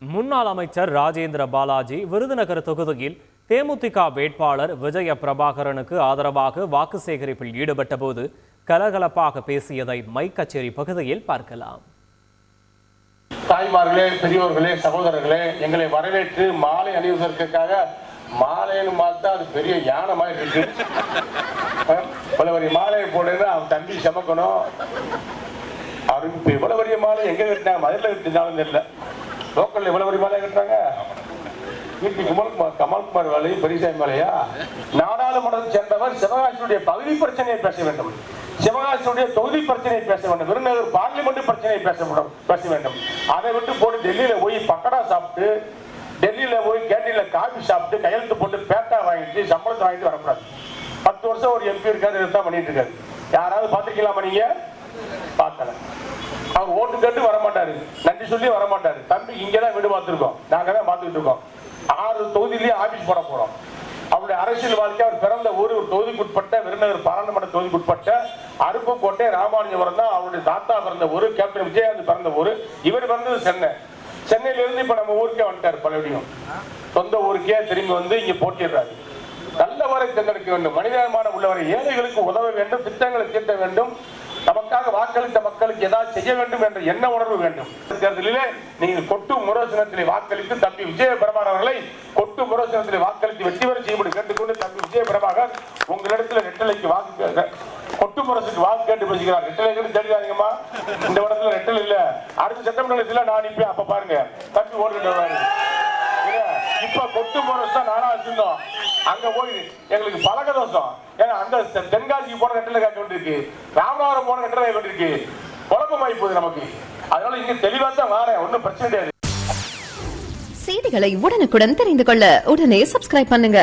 முன்னாள் அமைச்சர் ராஜேந்திர பாலாஜி விருதுநகர் தொகுதியில் தேமுதிக வேட்பாளர் விஜய பிரபாகரனுக்கு ஆதரவாக வாக்கு சேகரிப்பில் ஈடுபட்ட போது கலகலப்பாக பேசியதை மைக் கச்சேரி பகுதியில் பார்க்கலாம். தாய்மார்களே, பெரியோர்களே, சகோதரர்களே, எங்களை வரவேற்று மாலை அணிவதற்காக மாலைன்னு பார்த்தா அது பெரிய யானை மாதிரி இருக்கு. இவ்வளவு மாலையை போடுன்னா அவன் தம்பி சமக்கணும். அவருக்கு இவ்வளவு பெரிய மாலை எங்க கட்டினாங்க? மதுரையில் கட்டினாலும் தெரியல. லோக்கல்ல இவ்வளவு பெரிய மாலை கட்டுறாங்க. வீட்டு கமல்குமார் வேலை பெரியசாமி வேலையா? நாடாளுமன்றத்தை சேர்ந்தவர் சிவகாசியுடைய பகுதி பிரச்சனையை பேச வேண்டும், சிவகாசியுடைய தொகுதி பிரச்சனையை பேச வேண்டும், விருதுநகர் பார்லிமெண்ட் பிரச்சனையை பேச வேண்டும். அதை விட்டு போட்டு டெல்லியில போய் பக்கடா சாப்பிட்டு, டெல்லியில போய் கேண்டீன்ல காபி சாப்பிட்டு, கையெழுத்து போட்டு பேட்டா வாங்கிட்டு சம்பளத்தை வாங்கிட்டு வரக்கூடாது. 10 வருஷம் ஒரு எம்பி இருக்காரு, இதுதான் பண்ணிட்டு இருக்காரு. யாராவது பாத்துக்கலாமா? நீங்க பார்க்கல. அவர் ஓட்டு கேட்டு வரமாட்டாரு, நன்றி சொல்லி வரமாட்டாரு. தம்பி இங்கதான் வீடு பார்த்துருக்கோம், நாங்க தான் பார்த்துக்கிட்டு இருக்கோம். 6 தொகுதியிலேயே ஆபீஸ் போட போறோம். அவருடைய அரசியல் வாழ்க்கை, அவர் பிறந்த ஊர் ஒரு தொகுதிக்குட்பட்ட விருதுநகர் பாராளுமன்ற தொகுதிக்குட்பட்ட அருப்புக்கோட்டை ராமானுஜபுரம் தான் அவருடைய தாத்தா பிறந்த ஊர். கேப்டன் விஜயகாந்த் பிறந்த ஊர். இவர் பிறந்தது சென்னை. சென்னையில இருந்து இப்ப நம்ம ஊருக்கே வந்துட்டாரு. பலபடியும் சொந்த ஊருக்கே திரும்பி வந்து இங்க போட்டிடுறாரு. நல்லவரை தேர்ந்தெடுக்க வேண்டும், மனிதமான உள்ளவரை, ஏழைகளுக்கு உதவ வேண்டும், திட்டங்களை தீர்த்த வேண்டும், நமக்காக வாக்களித்த மக்களுக்கு ஏதாவது செய்ய வேண்டும் என்ற எண்ண உணர்வு வேண்டும். தேர்தலிலே நீங்கள் கொட்டு முரோசனத்திலே வாக்களித்து தம்பி விஜய பிரபாகர் அவர்களை கொட்டு முரோசனத்திலே வாக்களித்து வெற்றி பெற செய்யும்படி கேட்டுக்கொண்டு, தம்பி விஜய பிரபாகர் உங்களிடத்துல ரெட்டலைக்கு வாக்கு கொட்டு முரசுக்கு வாக்கு கேட்டு பேசுகிறார். ரெட்டலை தெரியாதீங்கம்மா, இந்த இடத்துல ரெட்டல் இல்ல. அடுத்த சட்டமன்றத்துல நான் இப்ப அப்ப பாருங்க தம்பி ஓடிட்டு வருவாரு. இப்ப கொட்டு முரசு தான் நானா வச்சிருந்தோம். அங்க போய் எங்களுக்கு பழக்க தோஷம். ஏன்னா அந்த தென்காசிக்கு போன ரெட்டலை காட்ட வேண்டியிருக்கு, ராமநாதபுரம் போன ரெட்டலை வேண்டியிருக்கு. குழப்பமாயி போகுது நமக்கு. அதனால இங்க தெளிவா தான் வாரேன், ஒன்னும் பிரச்சனை கிடையாது. செய்திகளை உடனுக்குடன் தெரிந்து கொள்ள உடனே சப்ஸ்கிரைப் பண்ணுங்க.